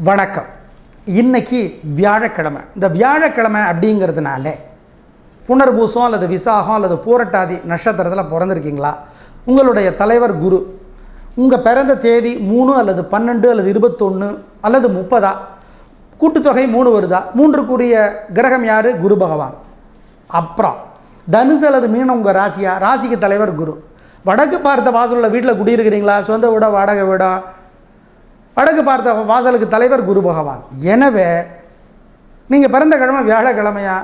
வணக்கம். இன்னைக்கு வியாழக்கிழமை. இந்த வியாழக்கிழமை அப்படிங்கிறதுனால புனர்பூசம் அல்லது விசாகம் அல்லது பூரட்டாதி நட்சத்திரத்தில் பிறந்திருக்கீங்களா? உங்களுடைய தலைவர் குரு. உங்கள் பிறந்த தேதி 3 அல்லது 12 அல்லது 21 அல்லது 30 கூட்டுத்தொகை 3 வருதா? 3க்குரிய கிரகம் யார்? குரு பகவான். அப்புறம் தனுசு அல்லது மீனம் உங்கள் ராசியா? ராசிக்கு தலைவர் குரு. வடக்கு பார்த்த வாசலில் வீட்டில் குடியிருக்கிறீங்களா? சொந்த வீடா வாடகை வீடா? வடக்கு பார்த்த வாசலுக்கு தலைவர் குரு பகவான். எனவே நீங்கள் பிறந்த கிழமை வியாழக்கிழமையா?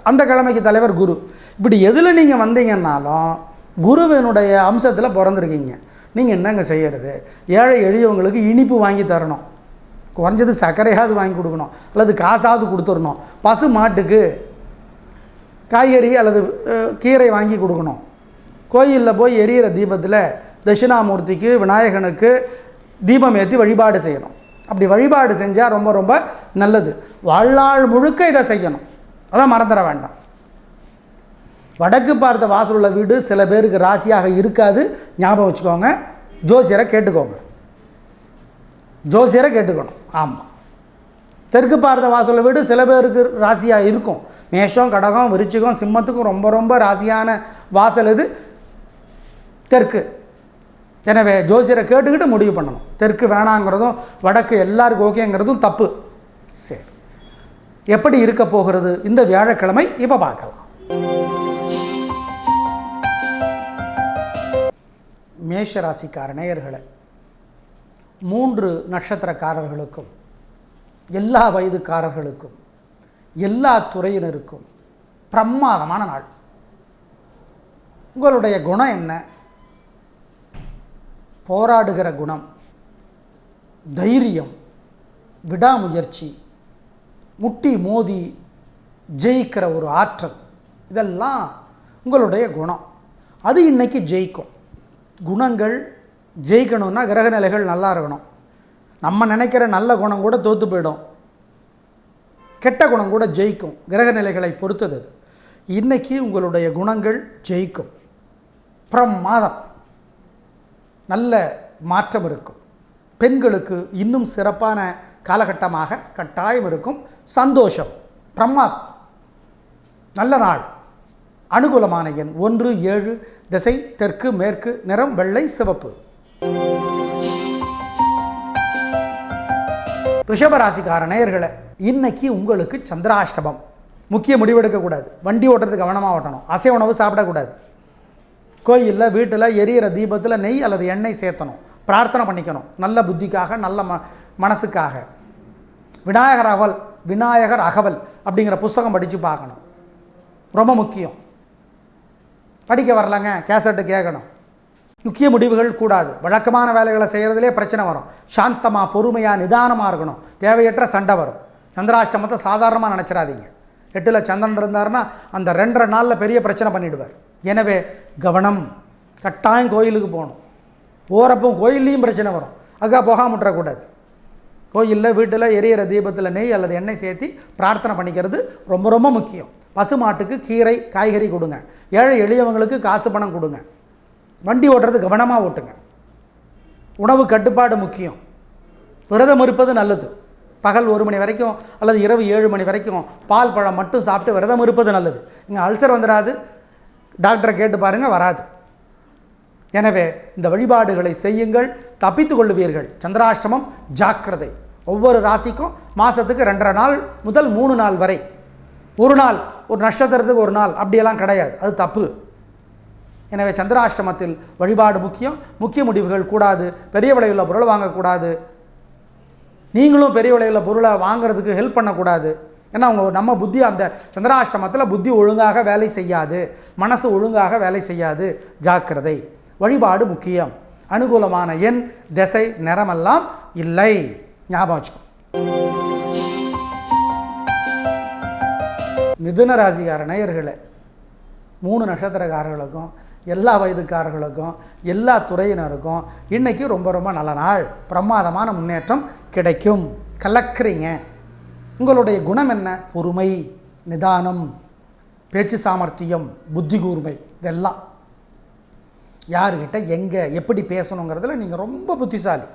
அந்த கிழமைக்கு தலைவர் குரு. இப்படி எதில் நீங்கள் வந்தீங்கன்னாலும் குருவினுடைய அம்சத்தில் பிறந்திருக்கீங்க. நீங்கள் என்னங்க செய்கிறது? ஏழை எளியவங்களுக்கு இனிப்பு வாங்கி தரணும், குறைஞ்சது சர்க்கரையாவது வாங்கி கொடுக்கணும், அல்லது காசாவது கொடுத்துடணும். பசு மாட்டுக்கு காய்கறி அல்லது கீரை வாங்கி கொடுக்கணும். கோயிலில் போய் எரியிற தீபத்தில் தட்சிணாமூர்த்திக்கு விநாயகனுக்கு தீபம் ஏற்றி வழிபாடு செய்யணும். அப்படி வழிபாடு செஞ்சால் ரொம்ப ரொம்ப நல்லது. வாழ்நாள் முழுக்க இதை செய்யணும். அதான் மறந்துட வேண்டாம். வடக்கு பார்த்த வாசல் உள்ள வீடு சில பேருக்கு ராசியாக இருக்காது. ஞாபகம் வச்சுக்கோங்க. ஜோசியரை கேட்டுக்கணும். ஆமாம். தெற்கு பார்த்த வாசல் வீடு சில பேருக்கு ராசியாக இருக்கும். மேஷம், கடகம், விருச்சிகம், சிம்மத்துக்கும் ரொம்ப ரொம்ப ராசியான வாசல் இது தெற்கு. எனவே ஜோசியரை கேட்டுக்கிட்டு முடிவு பண்ணணும். தெற்கு வேணாங்கிறதும் வடக்கு எல்லாருக்கும் ஓகேங்கிறதும் தப்பு. சரி, எப்படி இருக்க போகிறது இந்த வியாழக்கிழமை இப்போ பார்க்கலாம். மேஷ ராசிக்கார நேயர்களே, 3 நட்சத்திரக்காரர்களுக்கும் எல்லா வயதுக்காரர்களுக்கும் எல்லா துறையினருக்கும் பிரமாதமான நாள். உங்களுடைய குணம் என்ன? போராடுகிற குணம், தைரியம், விடாமுயற்சி, முட்டி மோதி ஜெயிக்கிற ஒரு ஆற்றல், இதெல்லாம் உங்களுடைய குணம். அது இன்றைக்கி ஜெயிக்கும். குணங்கள் ஜெயிக்கணும்னா கிரகநிலைகள் நல்லா இருக்கணும். நம்ம நினைக்கிற நல்ல குணம் கூட தோற்று போயிடும், கெட்ட குணம் கூட ஜெயிக்கும். கிரகநிலைகளை பொறுத்தது அது. இன்றைக்கி உங்களுடைய குணங்கள் ஜெயிக்கும். பிரமாதம். நல்ல மாற்றம் இருக்கும். பெண்களுக்கு இன்னும் சிறப்பான காலகட்டமாக கட்டாயம் இருக்கும். சந்தோஷம். பிரமாதம். நல்ல நாள். அனுகூலமான எண் 1, 7. திசை தெற்கு மேற்கு. நிறம் வெள்ளை சிவப்பு. ரிஷபராசிக்கார நேயர்களே, இன்னைக்கு உங்களுக்கு சந்திராஷ்டமம். முக்கிய முடிவெடுக்கக்கூடாது. வண்டி ஓட்டுறதுக்கு கவனமாக ஓட்டணும். அசைவ உணவு சாப்பிடக்கூடாது. கோயிலில் வீட்டில் எரியிற தீபத்தில் நெய் அல்லது எண்ணெய் சேர்த்தணும். பிரார்த்தனை பண்ணிக்கணும் நல்ல புத்திக்காக, நல்ல மனசுக்காக. விநாயகர் அகவல் அப்படிங்கிற புஸ்தகம் படித்து பார்க்கணும். ரொம்ப முக்கியம். படிக்க வரலங்க, கேசட்டு கேட்கணும். முக்கிய முடிவுகள் கூடாது. வழக்கமான வேலைகளை செய்கிறதுலே பிரச்சனை வரும். சாந்தமாக, பொறுமையாக, நிதானமாக இருக்கணும். தேவையற்ற சண்டை வரும். சந்திராஷ்டமத்தை சாதாரணமாக நினச்சிடாதீங்க. 8ல் சந்திரன் இருந்தாருன்னா அந்த 2.5 நாளில் பெரிய பிரச்சனை பண்ணிவிடுவார். எனவே கவனம். கட்டாயம் கோயிலுக்கு போகணும். போகிறப்போ கோயில்லையும் பிரச்சனை வரும். அக்கா போகாம விட்டுறக்கூடாது. கோயிலில் வீட்டில் எரியிற தீபத்தில் நெய் அல்லது எண்ணெய் சேர்த்து பிரார்த்தனை பண்ணிக்கிறது ரொம்ப ரொம்ப முக்கியம். பசு மாட்டுக்கு கீரை காய்கறி கொடுங்க. ஏழை எளியவங்களுக்கு காசு பணம் கொடுங்க. வண்டி ஓட்டுறது கவனமாக ஓட்டுங்க. உணவு கட்டுப்பாடு முக்கியம். விரதம் இருப்பது நல்லது. பகல் 1 மணி வரைக்கும் அல்லது இரவு 7 மணி வரைக்கும் பால் பழம் மட்டும் சாப்பிட்டு விரதம் இருப்பது நல்லது. இங்கே அல்சர் வந்துடாது. டாக்டரை கேட்டு பாருங்கள், வராது. எனவே இந்த வழிபாடுகளை செய்யுங்கள், தப்பித்து கொள்ளுவீர்கள். சந்திராஷ்டமம் ஜாக்கிரதை. ஒவ்வொரு ராசிக்கும் மாதத்துக்கு 2.5 நாள் முதல் 3 நாள் வரை. ஒரு நாள், ஒரு நட்சத்திரத்துக்கு ஒரு நாள் அப்படியெல்லாம் கிடையாது. அது தப்பு. எனவே சந்திராஷ்டமத்தில் வழிபாடு முக்கியம். முக்கிய முடிவுகள் கூடாது. பெரிய விலையுள்ள பொருளை வாங்கக்கூடாது. நீங்களும் பெரிய விலையுள்ள பொருளை வாங்கிறதுக்கு ஹெல்ப் பண்ணக்கூடாது. ஏன்னா நம்ம புத்தி அந்த சந்திராஷ்டமத்தில் புத்தி ஒழுங்காக வேலை செய்யாது, மனசு ஒழுங்காக வேலை செய்யாது. ஜாக்கிரதை. வழிபாடு முக்கியம். அனுகூலமான எண், திசை, நிறமெல்லாம் இல்லை. ஞாபகம் வச்சுக்கோ. மிதுன ராசிக்கார நேயர்களே, 3 நட்சத்திரக்காரர்களுக்கும் எல்லா வயதுக்காரர்களுக்கும் எல்லா துறையினருக்கும் இன்றைக்கி ரொம்ப ரொம்ப நல்ல நாள். பிரமாதமான முன்னேற்றம் கிடைக்கும். கலக்கிறீங்க. உங்களுடைய குணம் என்ன? பொறுமை, நிதானம், பேச்சு சாமர்த்தியம், புத்தி கூர்மை. இதெல்லாம் யாருக்கிட்ட எங்கே எப்படி பேசணுங்கிறதுல நீங்கள் ரொம்ப புத்திசாலி.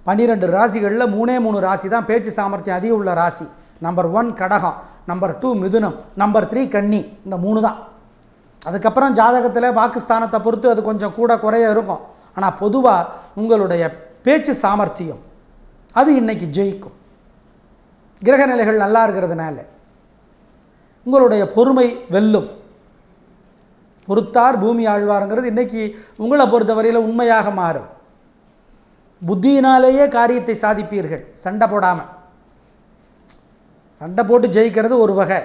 12 ராசிகளில் 3 ராசி தான் பேச்சு சாமர்த்தியம் அதிகம் உள்ள ராசி. நம்பர் 1 கடகம், நம்பர் 2 மிதுனம், நம்பர் 3 கன்னி. இந்த 3 தான். அதுக்கப்புறம் ஜாதகத்தில் வாக்குஸ்தானத்தை பொறுத்து அது கொஞ்சம் கூட குறைய இருக்கும். ஆனால் பொதுவாக உங்களுடைய பேச்சு சாமர்த்தியம் அது இன்றைக்கி ஜெயிக்கும். கிரக நிலைகள் நல்லா இருக்கிறதுனால உங்களுடைய பொறுமை வெல்லும். பொறுத்தார் பூமி ஆழ்வாருங்கிறது இன்றைக்கி உங்களை பொறுத்தவரையில் உண்மையாக மாறும். புத்தியினாலேயே காரியத்தை சாதிப்பீர்கள், சண்டை போடாமல். சண்டை போட்டு ஜெயிக்கிறது ஒரு வகை,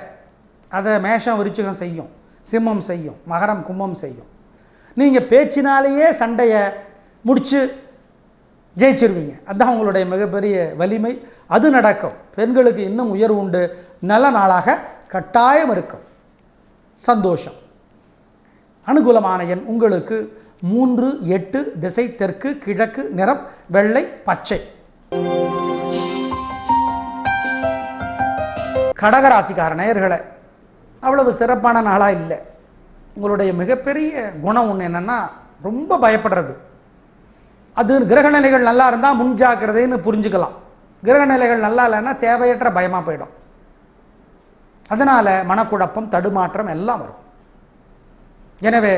அதை மேஷம் விருச்சிகம் செய்யும், சிம்மம் செய்யும், மகரம் கும்பம் செய்யும். நீங்கள் பேச்சினாலேயே சண்டையை முடித்து ஜெயிச்சிருவீங்க. அதுதான் உங்களுடைய மிகப்பெரிய வலிமை. அது நடக்கும். பெண்களுக்கு இன்னும் உயர்வு உண்டு. நல்ல நாளாக கட்டாயம் இருக்கும். சந்தோஷம். அனுகூலமான எண் உங்களுக்கு 3, 8, திசை தெற்கு, கிழக்கு, நிறம் வெள்ளை பச்சை. கடகராசிக்கார நேயர்களே, அவ்வளவு சிறப்பான நாளாக இல்லை. உங்களுடைய மிகப்பெரிய குணம் ஒன்று என்னென்னா ரொம்ப பயப்படுறது. அது கிரகநிலைகள் நல்லா இருந்தால் முன்ஜாக்கிரதைன்னு புரிஞ்சுக்கலாம். கிரகநிலைகள் நல்லா இல்லைன்னா தேவையற்ற பயமாக போயிடும். அதனால் மனக்குழப்பம், தடுமாற்றம் எல்லாம் வரும். எனவே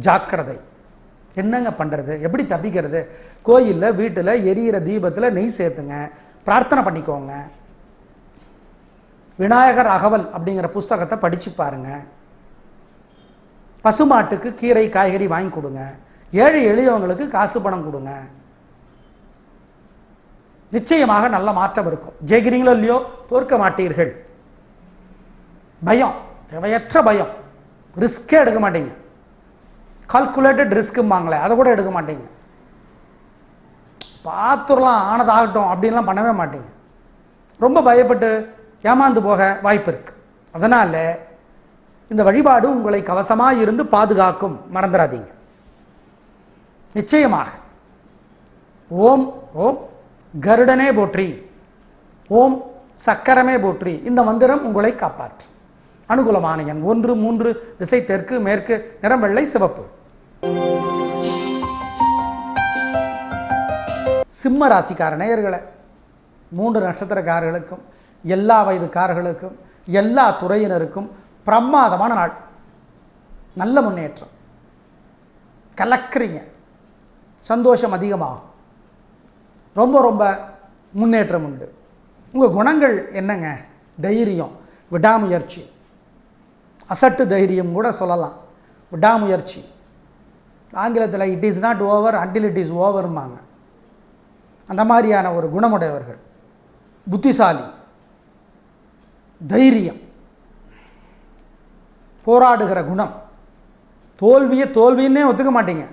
ஜாக்கிரதை. என்னங்க பண்ணுறது, எப்படி தப்பிக்கிறது? கோயிலில் வீட்டில் எரியிற தீபத்தில் நெய் சேர்த்துங்க, பிரார்த்தனை பண்ணிக்கோங்க. விநாயகர் அகவல் அப்படிங்கிற புஸ்தகத்தை படித்து பாருங்கள். பசுமாட்டுக்கு கீரை காய்கறி வாங்கி கொடுங்க. ஏழை எளியவங்களுக்கு காசு பணம் கொடுங்க. நிச்சயமாக நல்ல மாற்றம் இருக்கும். ஜெயிக்கிறீங்களோ இல்லையோ, தோற்க மாட்டீர்கள். பயம், தேவையற்ற பயம், ரிஸ்கே எடுக்க மாட்டீங்க. கால்குலேட்டட் ரிஸ்க்கும்பாங்களே, அதை கூட எடுக்க மாட்டீங்க. பார்த்துடலாம், ஆனதாகட்டும் அப்படின்லாம் பண்ணவே மாட்டீங்க. ரொம்ப பயப்பட்டு ஏமாந்து போக வாய்ப்பு இருக்கு. அதனால் இந்த வழிபாடு உங்களை கவசமாக இருந்து பாதுகாக்கும், மறந்துடாதீங்க. நிச்சயமாக ஓம் ஓம் கருடனே போற்றி, ஓம் சக்கரமே போற்றி இந்த மந்திரம் உங்களை காப்பாற்றும். அனுகூலமான எண் 1, 3, திசை தெற்கு, மேற்கு, நிறம் வெள்ளை சிவப்பு. சிம்ம ராசிக்கார நேயர்களே, 3 நட்சத்திரக்காரர்களுக்கும் எல்லா வயதுக்காரர்களுக்கும் எல்லா துறையினருக்கும் பிரமாதமான நாள். நல்ல முன்னேற்றம், கலக்கிறீங்க, சந்தோஷம் அதிகமாகும், ரொம்ப ரொம்ப முன்னேற்றம் உண்டு. உங்கள் குணங்கள் என்னங்க? தைரியம், விடாமுயற்சி, அசட்டு தைரியம் கூட சொல்லலாம். விடாமுயற்சி, ஆங்கிலத்தில் it is not over until it is ஓவர்மாங்க. அந்த மாதிரியான ஒரு குணமுடையவர்கள். புத்திசாலி, தைரியம், போராடுகிற குணம், தோல்வியை தோல்வின்னே ஒத்துக்க மாட்டீங்க.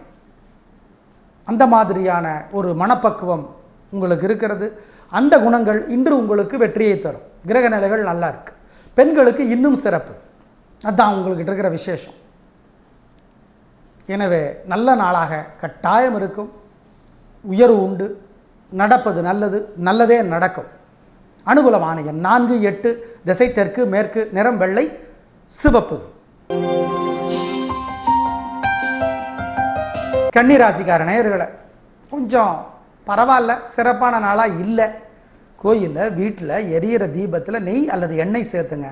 அந்த மாதிரியான ஒரு மனப்பக்குவம் உங்களுக்கு இருக்கிறது. அந்த குணங்கள் இன்று உங்களுக்கு வெற்றியை தரும். கிரக நிலைகள் நல்லா இருக்குது. பெண்களுக்கு இன்னும் சிறப்பு. அதுதான் உங்களுக்கு இருக்கிற விசேஷம். எனவே நல்ல நாளாக கட்டாயம் இருக்கும். உயர்வு உண்டு. நடப்பது நல்லது, நல்லதே நடக்கும். அனுகூலமான எண் 4, 8, திசை தெற்கு, மேற்கு, நிறம் வெள்ளை சிவப்பு. கன்னிராசிக்கார நேயர்களே, கொஞ்சம் பரவாயில்ல, சிறப்பான நாளாக இல்லை. கோயிலில் வீட்டில் எரியிற தீபத்தில் நெய் அல்லது எண்ணெய் சேர்த்துங்க,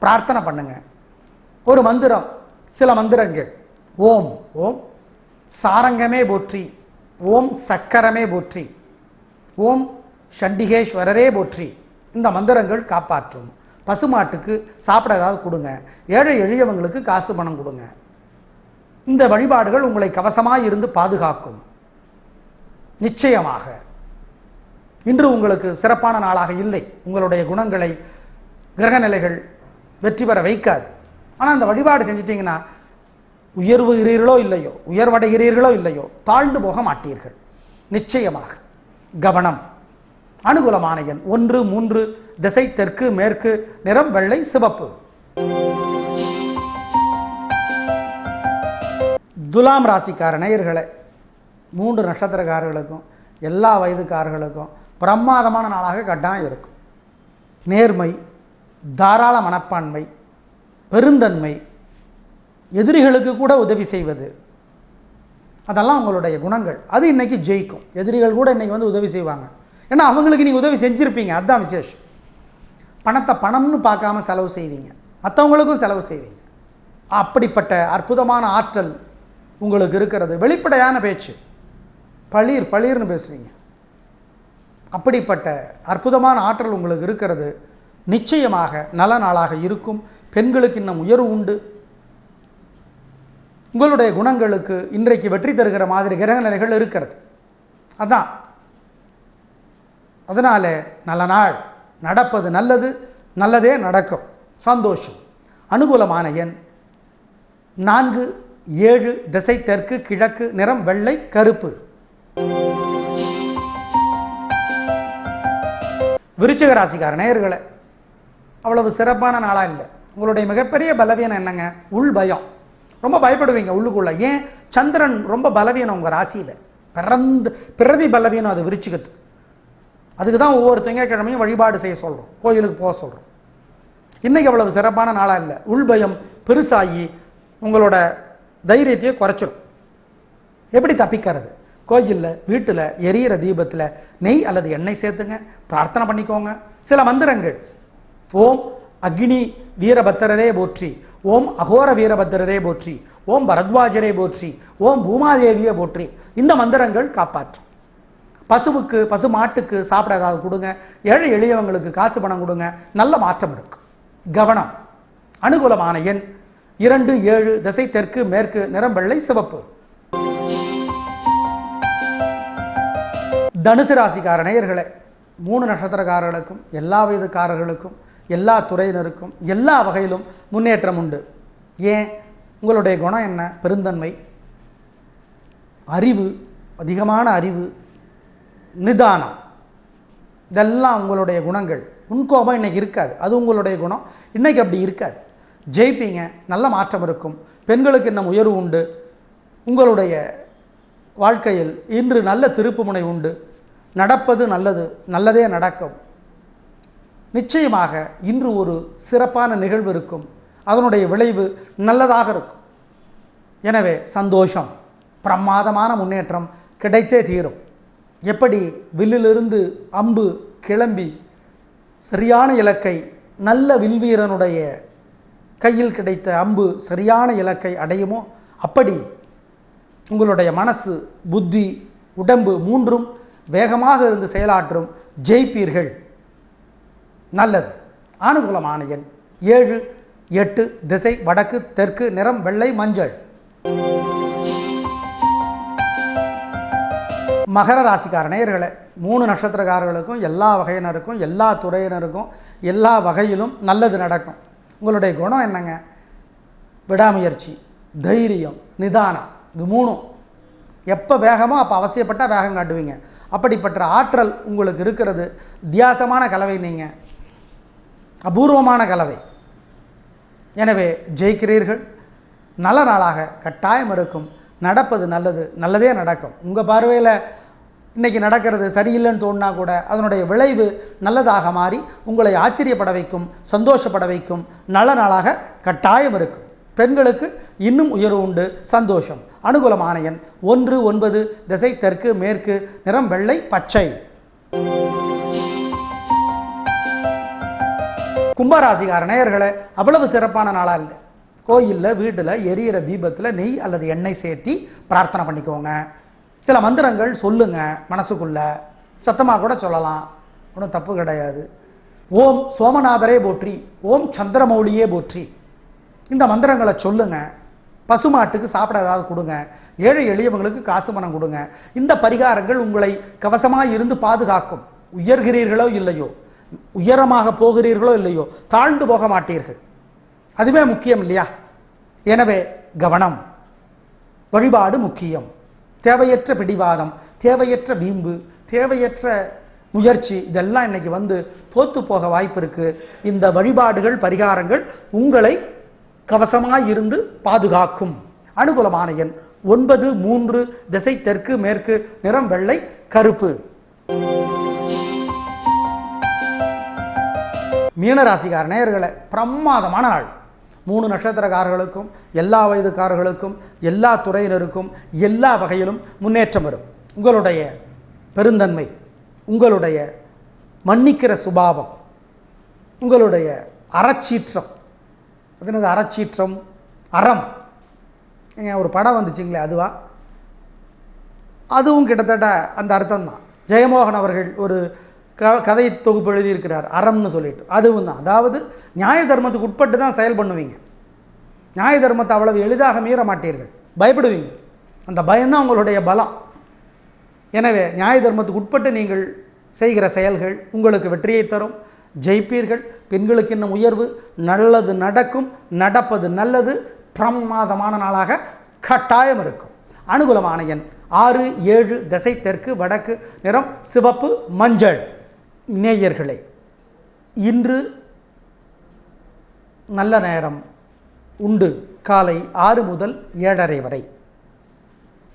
பிரார்த்தனை பண்ணுங்க. ஒரு மந்திரம், சில மந்திரங்கள். ஓம் ஓம் சாரங்கமே போற்றி, ஓம் சக்கரமே போற்றி, ஓம் சண்டிகேஸ்வரரே போற்றி இந்த மந்திரங்கள் காப்பாற்றும். பசுமாட்டுக்கு சாப்பிட ஏதாவது கொடுங்க. ஏழை எளியவங்களுக்கு காசு பணம் கொடுங்க. இந்த வழிபாடுகள் உங்களை கவசமாக இருந்து பாதுகாக்கும். நிச்சயமாக இன்று உங்களுக்கு சிறப்பான நாளாக இல்லை. உங்களுடைய குணங்களை கிரகநிலைகள் வெற்றி பெற வைக்காது. ஆனால் அந்த வழிபாடு செஞ்சிட்டிங்கன்னா உயர்வுகிறீர்களோ இல்லையோ, உயர்வடைகிறீர்களோ இல்லையோ, தாழ்ந்து போக மாட்டீர்கள். நிச்சயமாக கவனம். அனுகூலமான எண் 1, 3, திசை தெற்கு, மேற்கு, நிறம் வெள்ளை சிவப்பு. துலாம் ராசிக்கார நேயர்களே, 3 நட்சத்திரக்காரர்களுக்கும் எல்லா வயதுக்காரர்களுக்கும் பிரமாதமான நாளாக கட்டாயம் இருக்கும். நேர்மை, தாராள மனப்பான்மை, பெருந்தன்மை, எதிரிகளுக்கு கூட உதவி செய்வது, அதெல்லாம் உங்களுடைய குணங்கள். அது இன்றைக்கி ஜெயிக்கும். எதிரிகள் கூட இன்றைக்கி வந்து உதவி செய்வாங்க. ஏன்னா அவங்களுக்கு நீங்கள் உதவி செஞ்சுருப்பீங்க, அதுதான் விசேஷம். பணத்தை பணம்னு பார்க்காம செலவு செய்வீங்க, மற்றவங்களுக்கும் செலவு செய்வீங்க. அப்படிப்பட்ட அற்புதமான ஆற்றல் உங்களுக்கு இருக்கிறது. வெளிப்படையான பேச்சு, பளீர்னு பேசுவீங்க. அப்படிப்பட்ட அற்புதமான ஆற்றல் உங்களுக்கு இருக்கிறது. நிச்சயமாக நல்ல நாளாக இருக்கும். பெண்களுக்கு இன்னும் உயர்வு உண்டு. உங்களுடைய குணங்களுக்கு இன்றைக்கு வெற்றி தருகிற மாதிரி கிரக நிலைகள் இருக்கிறது. அதனால் நல்ல நாள், நடப்பது நல்லது, நல்லதே நடக்கும், சந்தோஷம். அனுகூலமான எண் 4, 7, திசை தெற்கு, கிழக்கு, நிறம் வெள்ளை, கருப்பு. விருச்சிக ராசிக்கார நேயர்களே, அவ்வளவு சிறப்பான நாளாக இல்லை. உங்களுடைய மிகப்பெரிய பலவீனம் என்னங்க? உள் பயம். ரொம்ப பயப்படுவீங்க உள்ளுக்குள்ள. ஏன்? சந்திரன் ரொம்ப பலவீனம் உங்கள் ராசியில். பிறவி பலவீனம் அது விருச்சிகத்துக்கு. அதுக்கு தான் ஒவ்வொரு திங்கட்கிழமையும் வழிபாடு செய்ய சொல்கிறோம், கோயிலுக்கு போக சொல்கிறோம். இன்றைக்கி அவ்வளவு சிறப்பான நாளாக இல்லை. உள்பயம் பெருசாகி உங்களோட தைரியத்தையே குறைச்சிடும். எப்படி தப்பிக்கிறது? கோயிலில், வீட்டில் எரியிற தீபத்தில் நெய் அல்லது எண்ணெய் சேர்த்துங்க, பிரார்த்தனை பண்ணிக்கோங்க. சில மந்திரங்கள், ஓம் அக்னி வீரபத்திரரே போற்றி, ஓம் அகோர வீரபத்திரரே போற்றி, ஓம் பரத்வாஜரே போற்றி, ஓம் பூமாதேவியே போற்றி, இந்த மந்திரங்கள் காப்பாற்றும். பசுவுக்கு, பசு மாட்டுக்கு சாப்பிட ஏதாவது கொடுங்க. ஏழை எளியவங்களுக்கு காசு பணம் கொடுங்க. நல்ல மாற்றம் இருக்கும். கவனம். அனுகூலமான எண் 2, 7, திசை தெற்கு, மேற்கு, நிறம் வெள்ளை, சிவப்பு. தனுசு ராசிக்கார நேயர்களே, 3 நட்சத்திரக்காரர்களுக்கும், எல்லா வயதுக்காரர்களுக்கும், எல்லா துறையினருக்கும், எல்லா வகையிலும் முன்னேற்றம் உண்டு. ஏன்? உங்களுடைய குணம் என்ன? பெருந்தன்மை, அறிவு, அதிகமான அறிவு, நிதானம், இதெல்லாம் உங்களுடைய குணங்கள். முன்கோபம் இன்றைக்கி இருக்காது, அது உங்களுடைய குணம். இன்றைக்கி அப்படி இருக்காது. ஜெயிப்பீங்க, நல்ல மாற்றம் இருக்கும். பெண்களுக்கு இன்னும் உயர்வு உண்டு. உங்களுடைய வாழ்க்கையில் இன்று நல்ல திருப்புமுனை உண்டு. நடப்பது நல்லது, நல்லதே நடக்கும். நிச்சயமாக இன்று ஒரு சிறப்பான நிகழ்வு இருக்கும். அதனுடைய விளைவு நல்லதாக இருக்கும். எனவே சந்தோஷம், பிரமாதமான முன்னேற்றம் கிடைத்தே தீரும். எப்படி வில்லிலிருந்து அம்பு கிளம்பி சரியான இலக்கை, நல்ல வில்வீரனுடைய கையில் கிடைத்த அம்பு சரியான இலக்கை அடையுமோ, அப்படி உங்களுடைய மனசு, புத்தி, உடம்பு 3ம் வேகமாக இருந்து செயலாற்றும். ஜெயிப்பீர்கள். நல்லது. அனுகூலமான எண் 7, 8, திசை வடக்கு, தெற்கு, நிறம் வெள்ளை, மஞ்சள். மகர ராசிக்கார நேயர்களே, 3 நட்சத்திரக்காரர்களுக்கும், எல்லா வகையினருக்கும், எல்லா துறையினருக்கும், எல்லா வகையிலும் நல்லது நடக்கும். உங்களுடைய குணம் என்னங்க? விடாமுயற்சி, தைரியம், நிதானம். இது 3ம் எப்போ வேகமோ அப்போ அவசியப்பட்டால் வேகம் காட்டுவீங்க. அப்படிப்பட்ட ஆற்றல் உங்களுக்கு இருக்கிறது. வித்தியாசமான கலவை, நீங்கள் அபூர்வமான கலவை. எனவே ஜெயிக்கிறீர்கள். நல்ல நாளாக கட்டாயம் இருக்கும். நடப்பது நல்லது, நல்லதே நடக்கும். உங்கள் பார்வையில் இன்றைக்கி நடக்கிறது சரியில்லைன்னு தோணுனா கூட அதனுடைய விளைவு நல்லதாக மாறி உங்களை ஆச்சரியப்பட வைக்கும், சந்தோஷப்பட வைக்கும். நல்ல நாளாக கட்டாயம் இருக்கும். பெண்களுக்கு இன்னும் உயர்வு உண்டு, சந்தோஷம். அனுகூலமான எண் 1, 9, திசை தெற்கு, மேற்கு, நிறம் வெள்ளை, பச்சை. கும்பராசிக்கார நேயர்களே, அவ்வளவு சிறப்பான நாளாக இல்லை. கோயிலில், வீட்டில் எரியிற தீபத்தில் நெய் அல்லது எண்ணெய் சேர்த்தி பிரார்த்தனை பண்ணிக்கோங்க. சில மந்திரங்கள் சொல்லுங்கள், மனசுக்குள்ள சத்தமாக கூட சொல்லலாம், ஒன்றும் தப்பு கிடையாது. ஓம் சோமநாதரே போற்றி, ஓம் சந்திரமௌலியே போற்றி, இந்த மந்திரங்களை சொல்லுங்கள். பசுமாட்டுக்கு சாப்பிட ஏதாவது கொடுங்க. ஏழை எளியவங்களுக்கு காசு பணம் கொடுங்க. இந்த பரிகாரங்கள் உங்களை கவசமாக இருந்து பாதுகாக்கும். உயர்கிறீர்களோ இல்லையோ, உயரமாக போகிறீர்களோ இல்லையோ, தாழ்ந்து போக மாட்டீர்கள். அதுவே முக்கியம் இல்லையா? எனவே கவனம். வழிபாடு முக்கியம். தேவையற்ற பிடிவாதம், தேவையற்ற வீம்பு, தேவையற்ற முயற்சி, இதெல்லாம் இன்னைக்கு வந்து தோத்து போக வாய்ப்பு இருக்குது. இந்த வழிபாடுகள், பரிகாரங்கள் உங்களை கவசமாய் இருந்து பாதுகாக்கும். அனுகூலமான எண் 9, 3, திசை தெற்கு, மேற்கு, நிறம் வெள்ளை, கருப்பு. மீனராசிக்கார நேயர்களே, பிரமாதமான நாள். 3 நட்சத்திரக்காரர்களுக்கும், எல்லா வயதுக்காரர்களுக்கும், எல்லா துறையினருக்கும், எல்லா வகையிலும் முன்னேற்றம் வரும். உங்களுடைய பெருந்தன்மை, உங்களுடைய மன்னிக்கிற சுபாவம், உங்களுடைய அறச்சீற்றம், அது என்னது அறச்சீற்றம், அறம், ஒரு படம் வந்துச்சுங்களே அதுவா, அதுவும் கிட்டத்தட்ட அந்த அர்த்தம் தான். ஜெயமோகன் அவர்கள் ஒரு கதை தொகுப்பு எழுதியிருக்கிறார் அறம்னு சொல்லிட்டு, அதுவும் தான். அதாவது நியாய தர்மத்துக்கு உட்பட்டு தான் செயல் பண்ணுவீங்க. நியாய தர்மத்தை அவ்வளவு எளிதாக மீற மாட்டீர்கள், பயப்படுவீங்க. அந்த பயம்தான் உங்களுடைய பலம். எனவே நியாய தர்மத்துக்கு உட்பட்டு நீங்கள் செய்கிற செயல்கள் உங்களுக்கு வெற்றியை தரும், ஜெயிப்பீர்கள். பெண்களுக்கு இன்னும் உயர்வு, நல்லது நடக்கும், நடப்பது நல்லது, பிரமாதமான நாளாக கட்டாயம் இருக்கும். அனுகூலமான எண் 6, 7, திசை தெற்கு, வடக்கு, நிறம் சிவப்பு, மஞ்சள். நேயர்களே, இன்று நல்ல நேரம் உண்டு, காலை 6 முதல் 7:30 வரை.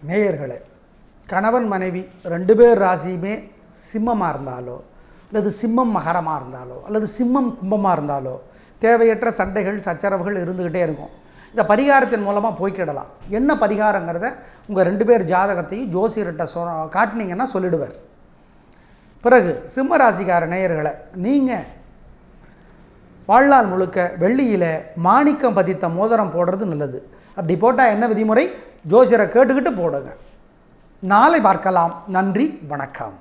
நேயர்களே, கணவன் மனைவி 2 பேர் ராசியுமே சிம்மமாக இருந்தாலோ அல்லது சிம்மம் மகரமாக இருந்தாலோ அல்லது சிம்மம் கும்பமாக இருந்தாலோ தேவையற்ற சண்டைகள் சச்சரவுகள் இருந்துக்கிட்டே இருக்கும். இந்த பரிகாரத்தின் மூலமாக போய்க்கிடலாம். என்ன பரிகாரங்கிறத உங்கள் 2 பேர் ஜாதகத்தையும் ஜோசியர்கிட்ட காட்டினீங்கன்னா சொல்லிடுவார். பிறகு சிம்ம ராசிக்கார நேயர்களை, நீங்கள் வாழ்நாள் முழுக்க வெள்ளியில் மாணிக்கம் பதித்த மோதிரம் போடுறது நல்லது. அப்படி போட்டால் என்ன விதிமுறை, ஜோசியரை கேட்டுக்கிட்டு போடுங்க. நாளை பார்க்கலாம். நன்றி, வணக்கம்.